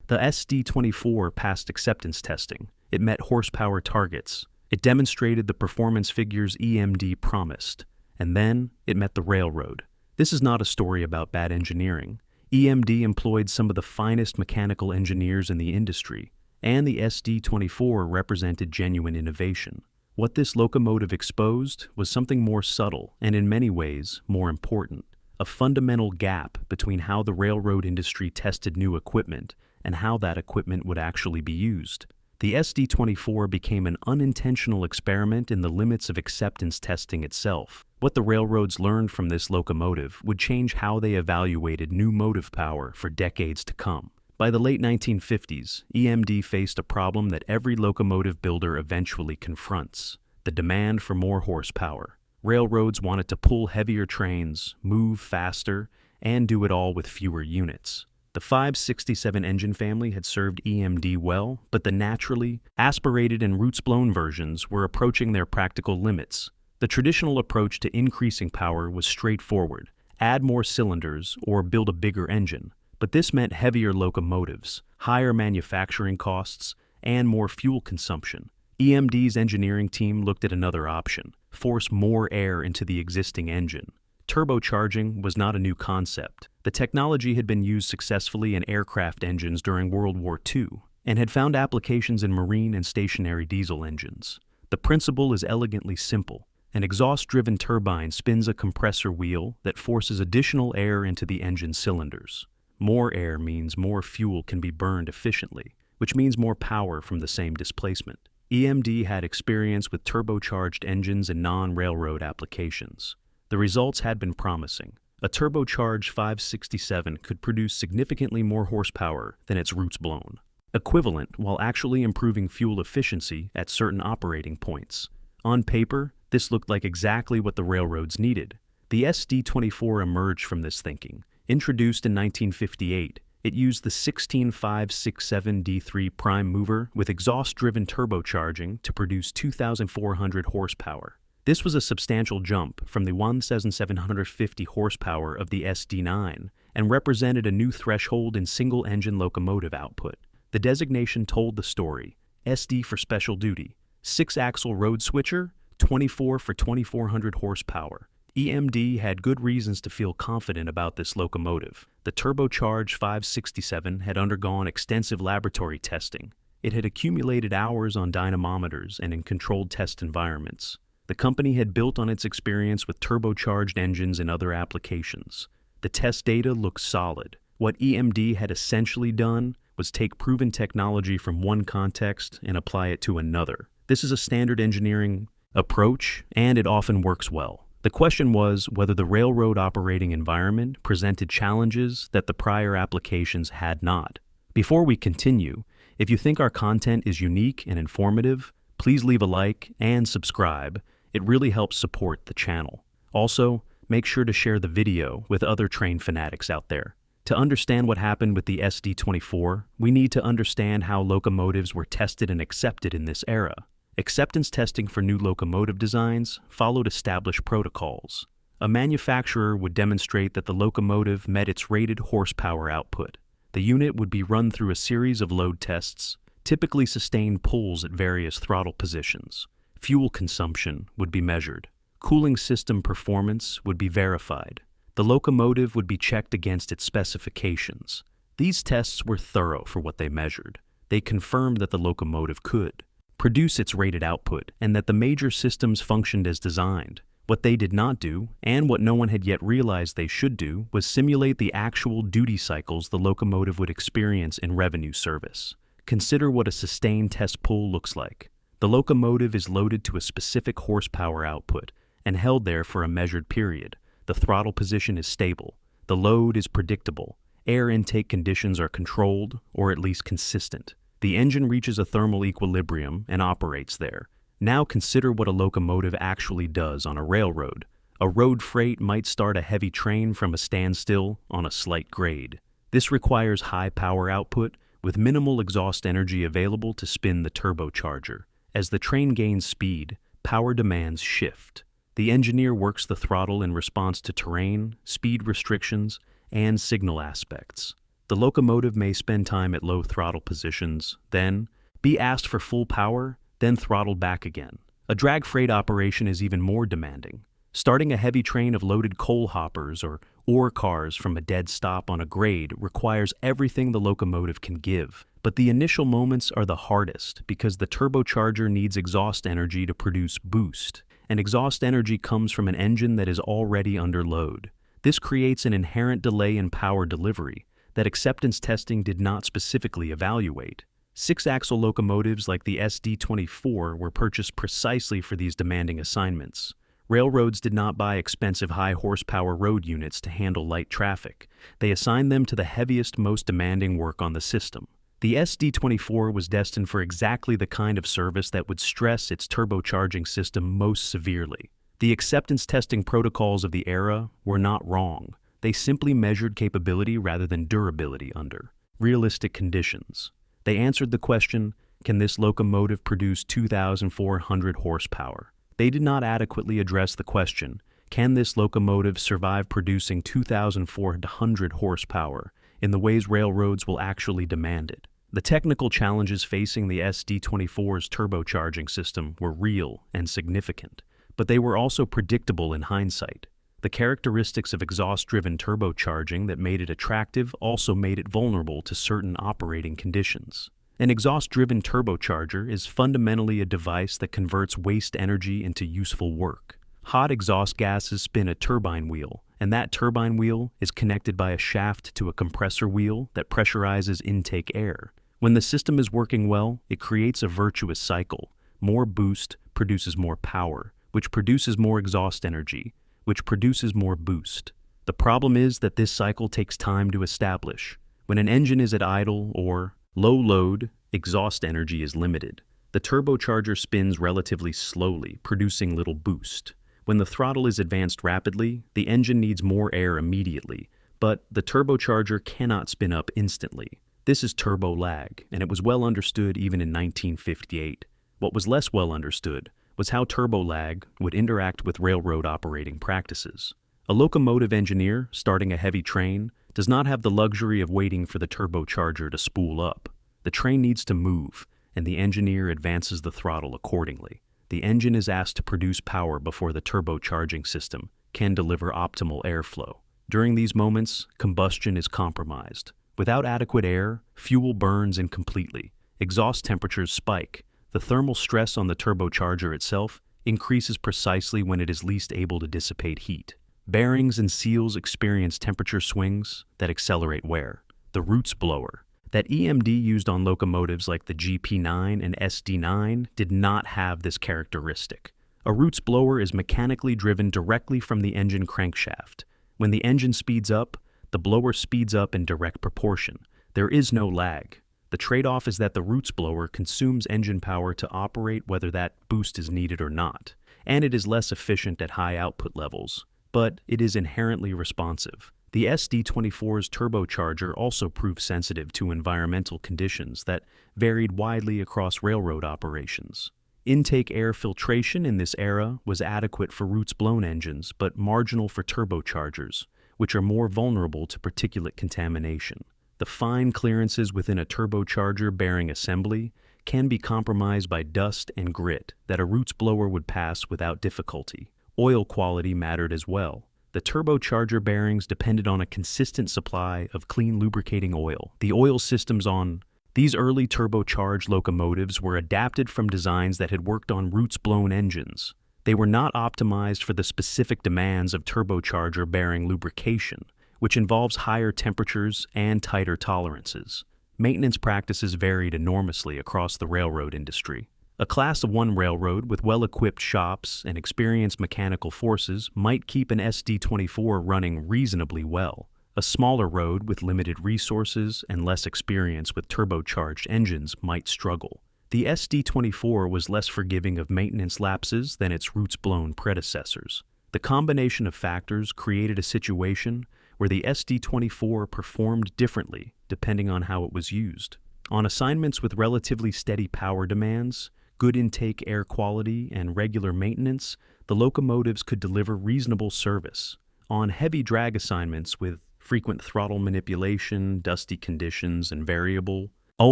The SD24 passed acceptance testing. It met horsepower targets. It demonstrated the performance figures EMD promised. And then it met the railroad. This is not a story about bad engineering. EMD employed some of the finest mechanical engineers in the industry, and the SD24 represented genuine innovation. What this locomotive exposed was something more subtle and in many ways more important, a fundamental gap between how the railroad industry tested new equipment and how that equipment would actually be used. The SD24 became an unintentional experiment in the limits of acceptance testing itself. What the railroads learned from this locomotive would change how they evaluated new motive power for decades to come. By the late 1950s, EMD faced a problem that every locomotive builder eventually confronts: the demand for more horsepower. Railroads wanted to pull heavier trains, move faster, and do it all with fewer units. The 567 engine family had served EMD well, but the naturally aspirated and roots-blown versions were approaching their practical limits. The traditional approach to increasing power was straightforward: add more cylinders or build a bigger engine. But this meant heavier locomotives, higher manufacturing costs, and more fuel consumption. EMD's engineering team looked at another option: force more air into the existing engine. Turbocharging was not a new concept. The technology had been used successfully in aircraft engines during World War II and had found applications in marine and stationary diesel engines. The principle is elegantly simple. An exhaust-driven turbine spins a compressor wheel that forces additional air into the engine cylinders. More air means more fuel can be burned efficiently, which means more power from the same displacement. EMD had experience with turbocharged engines in non-railroad applications. The results had been promising. A turbocharged 567 could produce significantly more horsepower than its roots blown, equivalent while actually improving fuel efficiency at certain operating points. On paper, this looked like exactly what the railroads needed. The SD24 emerged from this thinking. Introduced in 1958, it used the 16567D3 prime mover with exhaust-driven turbocharging to produce 2,400 horsepower. This was a substantial jump from the 1,750 horsepower of the SD9 and represented a new threshold in single-engine locomotive output. The designation told the story: SD for special duty, 6-axle road switcher, 24 for 2,400 horsepower. EMD had good reasons to feel confident about this locomotive. The turbocharged 567 had undergone extensive laboratory testing. It had accumulated hours on dynamometers and in controlled test environments. The company had built on its experience with turbocharged engines in other applications. The test data looked solid. What EMD had essentially done was take proven technology from one context and apply it to another. This is a standard engineering approach, and it often works well. The question was whether the railroad operating environment presented challenges that the prior applications had not. Before we continue, if you think our content is unique and informative, please leave a like and subscribe. It really helps support the channel. Also, make sure to share the video with other train fanatics out there. To understand what happened with the SD24, we need to understand how locomotives were tested and accepted in this era. Acceptance testing for new locomotive designs followed established protocols. A manufacturer would demonstrate that the locomotive met its rated horsepower output. The unit would be run through a series of load tests, typically sustained pulls at various throttle positions. Fuel consumption would be measured. Cooling system performance would be verified. The locomotive would be checked against its specifications. These tests were thorough for what they measured. They confirmed that the locomotive could produce its rated output and that the major systems functioned as designed. What they did not do, and what no one had yet realized they should do, was simulate the actual duty cycles the locomotive would experience in revenue service. Consider what a sustained test pull looks like. The locomotive is loaded to a specific horsepower output and held there for a measured period. The throttle position is stable. The load is predictable. Air intake conditions are controlled, or at least consistent. The engine reaches a thermal equilibrium and operates there. Now consider what a locomotive actually does on a railroad. A road freight might start a heavy train from a standstill on a slight grade. This requires high power output with minimal exhaust energy available to spin the turbocharger. As the train gains speed, power demands shift. The engineer works the throttle in response to terrain, speed restrictions, and signal aspects. The locomotive may spend time at low throttle positions, then be asked for full power, then throttled back again. A drag freight operation is even more demanding. Starting a heavy train of loaded coal hoppers or ore cars from a dead stop on a grade requires everything the locomotive can give. But the initial moments are the hardest because the turbocharger needs exhaust energy to produce boost, and exhaust energy comes from an engine that is already under load. This creates an inherent delay in power delivery that acceptance testing did not specifically evaluate. Six-axle locomotives like the SD24 were purchased precisely for these demanding assignments. Railroads did not buy expensive high-horsepower road units to handle light traffic. They assigned them to the heaviest, most demanding work on the system. The SD24 was destined for exactly the kind of service that would stress its turbocharging system most severely. The acceptance testing protocols of the era were not wrong. They simply measured capability rather than durability under realistic conditions. They answered the question, can this locomotive produce 2,400 horsepower? They did not adequately address the question, can this locomotive survive producing 2,400 horsepower in the ways railroads will actually demand it? The technical challenges facing the SD24's turbocharging system were real and significant, but they were also predictable in hindsight. The characteristics of exhaust-driven turbocharging that made it attractive also made it vulnerable to certain operating conditions. An exhaust-driven turbocharger is fundamentally a device that converts waste energy into useful work. Hot exhaust gases spin a turbine wheel, and that turbine wheel is connected by a shaft to a compressor wheel that pressurizes intake air. When the system is working well, it creates a virtuous cycle. More boost produces more power, which produces more exhaust energy, which produces more boost. The problem is that this cycle takes time to establish. When an engine is at idle or low load, exhaust energy is limited. The turbocharger spins relatively slowly, producing little boost. When the throttle is advanced rapidly, the engine needs more air immediately, but the turbocharger cannot spin up instantly. This is turbo lag, and it was well understood even in 1958. What was less well understood was how turbo lag would interact with railroad operating practices. A locomotive engineer starting a heavy train does not have the luxury of waiting for the turbocharger to spool up. The train needs to move, and the engineer advances the throttle accordingly. The engine is asked to produce power before the turbocharging system can deliver optimal airflow. During these moments, combustion is compromised. Without adequate air, fuel burns incompletely. Exhaust temperatures spike. The thermal stress on the turbocharger itself increases precisely when it is least able to dissipate heat. Bearings and seals experience temperature swings that accelerate wear. The Roots blower, that EMD used on locomotives like the GP9 and SD9, did not have this characteristic. A Roots blower is mechanically driven directly from the engine crankshaft. When the engine speeds up, the blower speeds up in direct proportion. There is no lag. The trade-off is that the Roots blower consumes engine power to operate whether that boost is needed or not, and it is less efficient at high output levels, but it is inherently responsive. The SD24's turbocharger also proved sensitive to environmental conditions that varied widely across railroad operations. Intake air filtration in this era was adequate for Roots-blown engines, but marginal for turbochargers, which are more vulnerable to particulate contamination. The fine clearances within a turbocharger bearing assembly can be compromised by dust and grit that a Roots blower would pass without difficulty. Oil quality mattered as well. The turbocharger bearings depended on a consistent supply of clean lubricating oil. The oil systems on these early turbocharged locomotives were adapted from designs that had worked on Roots-blown engines. They were not optimized for the specific demands of turbocharger bearing lubrication, which involves higher temperatures and tighter tolerances. Maintenance practices varied enormously across the railroad industry. A Class 1 railroad with well-equipped shops and experienced mechanical forces might keep an SD24 running reasonably well. A smaller road with limited resources and less experience with turbocharged engines might struggle. The SD24 was less forgiving of maintenance lapses than its Roots-blown predecessors. The combination of factors created a situation where the SD24 performed differently depending on how it was used. On assignments with relatively steady power demands, good intake air quality, and regular maintenance, the locomotives could deliver reasonable service. On heavy drag assignments with frequent throttle manipulation, dusty conditions, and variable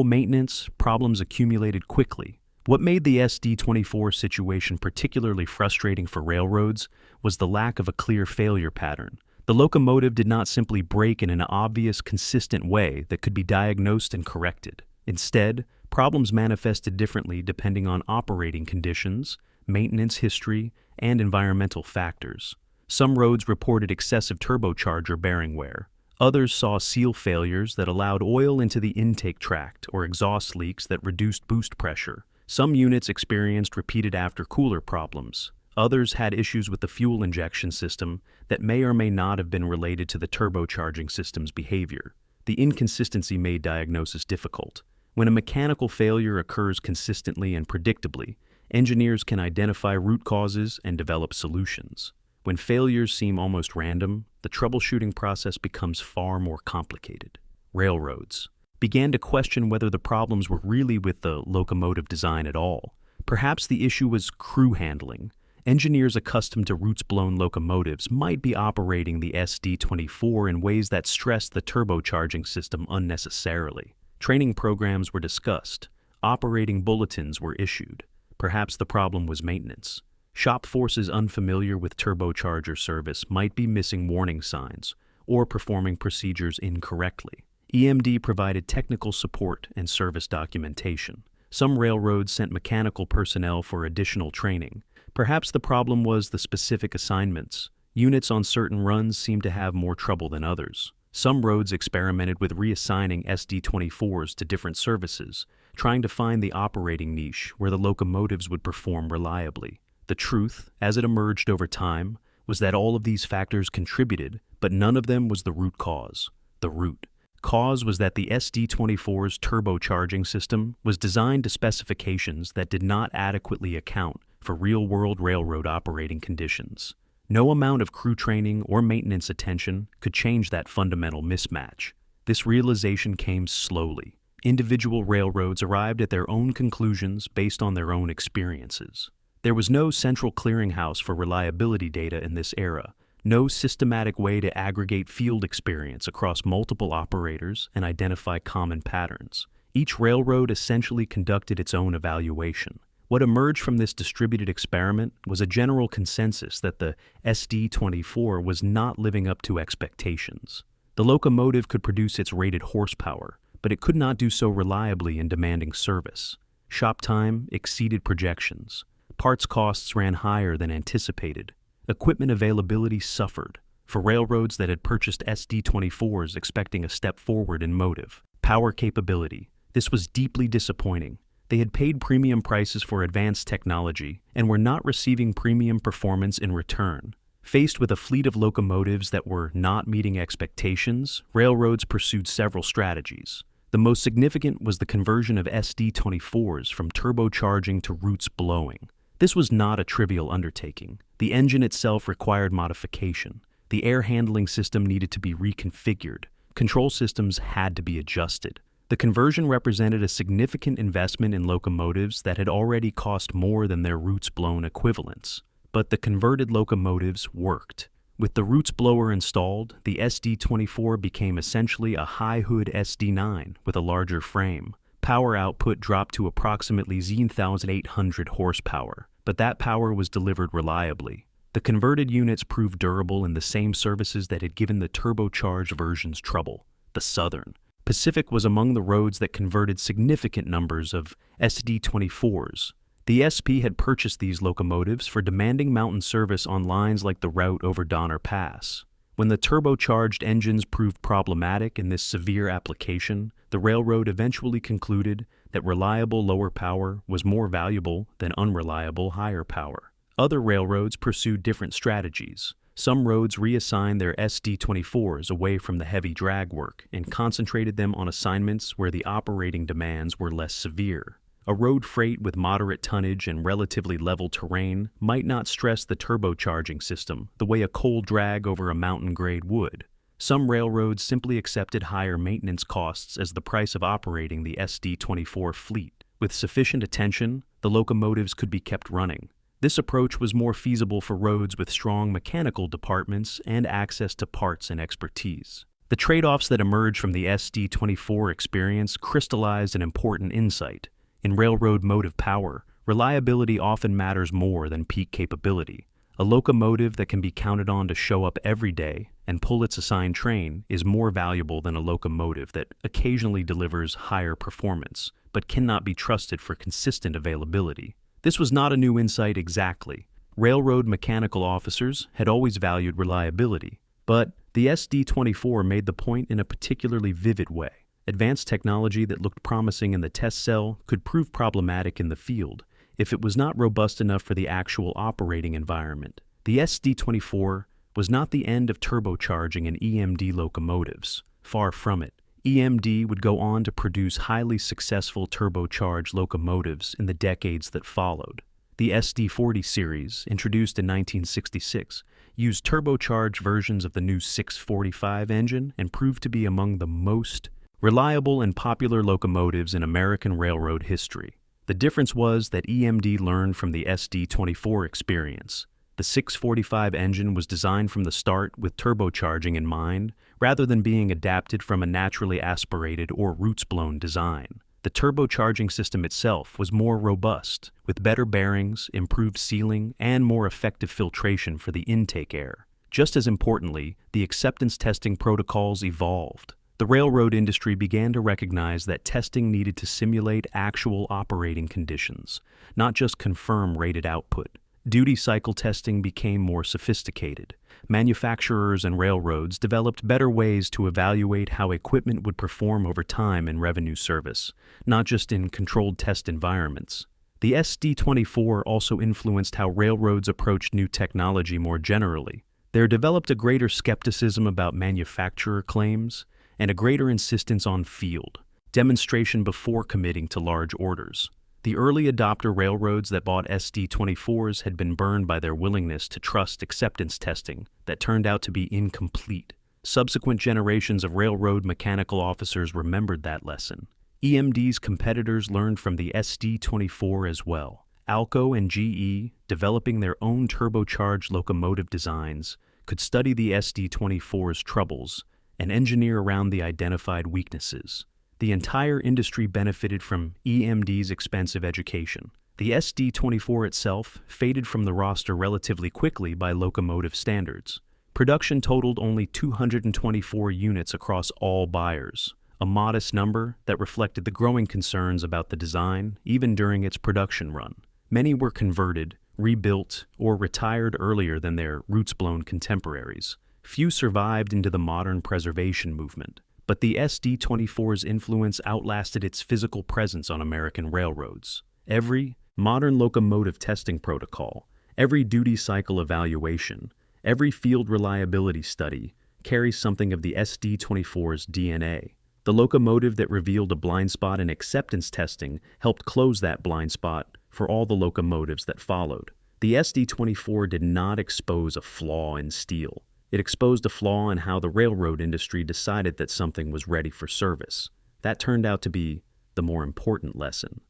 maintenance problems accumulated quickly. What made the SD24 situation particularly frustrating for railroads was the lack of a clear failure pattern. The locomotive did not simply break in an obvious, consistent way that could be diagnosed and corrected. Instead, problems manifested differently depending on operating conditions, maintenance history, and environmental factors. Some roads reported excessive turbocharger bearing wear. Others saw seal failures that allowed oil into the intake tract or exhaust leaks that reduced boost pressure. Some units experienced repeated after-cooler problems. Others had issues with the fuel injection system that may or may not have been related to the turbocharging system's behavior. The inconsistency made diagnosis difficult. When a mechanical failure occurs consistently and predictably, engineers can identify root causes and develop solutions. When failures seem almost random, the troubleshooting process becomes far more complicated. Railroads began to question whether the problems were really with the locomotive design at all. Perhaps the issue was crew handling. Engineers accustomed to roots-blown locomotives might be operating the SD24 in ways that stressed the turbocharging system unnecessarily. Training programs were discussed. Operating bulletins were issued. Perhaps the problem was maintenance. Shop forces unfamiliar with turbocharger service might be missing warning signs or performing procedures incorrectly. EMD provided technical support and service documentation. Some railroads sent mechanical personnel for additional training. Perhaps the problem was the specific assignments. Units on certain runs seemed to have more trouble than others. Some roads experimented with reassigning SD24s to different services, trying to find the operating niche where the locomotives would perform reliably. The truth, as it emerged over time, was that all of these factors contributed, but none of them was the root cause. The root cause was that the SD24's turbocharging system was designed to specifications that did not adequately account for real-world railroad operating conditions. No amount of crew training or maintenance attention could change that fundamental mismatch. This realization came slowly. Individual railroads arrived at their own conclusions based on their own experiences. There was no central clearinghouse for reliability data in this era, no systematic way to aggregate field experience across multiple operators and identify common patterns. Each railroad essentially conducted its own evaluation. What emerged from this distributed experiment was a general consensus that the SD24 was not living up to expectations. The locomotive could produce its rated horsepower, but it could not do so reliably in demanding service. Shop time exceeded projections. Parts costs ran higher than anticipated. Equipment availability suffered. For railroads that had purchased SD24s expecting a step forward in motive, power capability, this was deeply disappointing. They had paid premium prices for advanced technology and were not receiving premium performance in return. Faced with a fleet of locomotives that were not meeting expectations, railroads pursued several strategies. The most significant was the conversion of SD24s from turbocharging to roots blowing. This was not a trivial undertaking. The engine itself required modification. The air handling system needed to be reconfigured. Control systems had to be adjusted. The conversion represented a significant investment in locomotives that had already cost more than their roots-blown equivalents. But the converted locomotives worked. With the roots blower installed, the SD24 became essentially a high-hood SD9 with a larger frame. Power output dropped to approximately 1,800 horsepower, but that power was delivered reliably. The converted units proved durable in the same services that had given the turbocharged versions trouble. The Southern Pacific was among the roads that converted significant numbers of SD24s. The SP had purchased these locomotives for demanding mountain service on lines like the route over Donner Pass. When the turbocharged engines proved problematic in this severe application, the railroad eventually concluded that reliable lower power was more valuable than unreliable higher power. Other railroads pursued different strategies. Some roads reassigned their SD24s away from the heavy drag work and concentrated them on assignments where the operating demands were less severe. A road freight with moderate tonnage and relatively level terrain might not stress the turbocharging system the way a coal drag over a mountain grade would. Some railroads simply accepted higher maintenance costs as the price of operating the SD24 fleet. With sufficient attention, the locomotives could be kept running. This approach was more feasible for roads with strong mechanical departments and access to parts and expertise. The trade-offs that emerged from the SD24 experience crystallized an important insight. In railroad motive power, reliability often matters more than peak capability. A locomotive that can be counted on to show up every day and pull its assigned train is more valuable than a locomotive that occasionally delivers higher performance, but cannot be trusted for consistent availability. This was not a new insight exactly. Railroad mechanical officers had always valued reliability, but the SD24 made the point in a particularly vivid way. Advanced technology that looked promising in the test cell could prove problematic in the field if it was not robust enough for the actual operating environment. The SD24 was not the end of turbocharging in EMD locomotives. Far from it. EMD would go on to produce highly successful turbocharged locomotives in the decades that followed. The SD40 series, introduced in 1966, used turbocharged versions of the new 645 engine and proved to be among the most reliable and popular locomotives in American railroad history. The difference was that EMD learned from the SD24 experience. The 645 engine was designed from the start with turbocharging in mind, rather than being adapted from a naturally aspirated or roots-blown design. The turbocharging system itself was more robust, with better bearings, improved sealing, and more effective filtration for the intake air. Just as importantly, the acceptance testing protocols evolved. The railroad industry began to recognize that testing needed to simulate actual operating conditions, not just confirm rated output. Duty cycle testing became more sophisticated. Manufacturers and railroads developed better ways to evaluate how equipment would perform over time in revenue service, not just in controlled test environments. The SD24 also influenced how railroads approached new technology more generally. There developed a greater skepticism about manufacturer claims and a greater insistence on field demonstration before committing to large orders. The early adopter railroads that bought SD24s had been burned by their willingness to trust acceptance testing that turned out to be incomplete. Subsequent generations of railroad mechanical officers remembered that lesson. EMD's competitors learned from the SD24 as well. Alco and GE, developing their own turbocharged locomotive designs, could study the SD24's troubles and engineer around the identified weaknesses. The entire industry benefited from EMD's expensive education. The SD24 itself faded from the roster relatively quickly by locomotive standards. Production totaled only 224 units across all buyers, a modest number that reflected the growing concerns about the design even during its production run. Many were converted, rebuilt, or retired earlier than their roots-blown contemporaries. Few survived into the modern preservation movement. But the SD24's influence outlasted its physical presence on American railroads. Every modern locomotive testing protocol, every duty cycle evaluation, every field reliability study carries something of the SD24's DNA. The locomotive that revealed a blind spot in acceptance testing helped close that blind spot for all the locomotives that followed. The SD24 did not expose a flaw in steel. It exposed a flaw in how the railroad industry decided that something was ready for service. That turned out to be the more important lesson.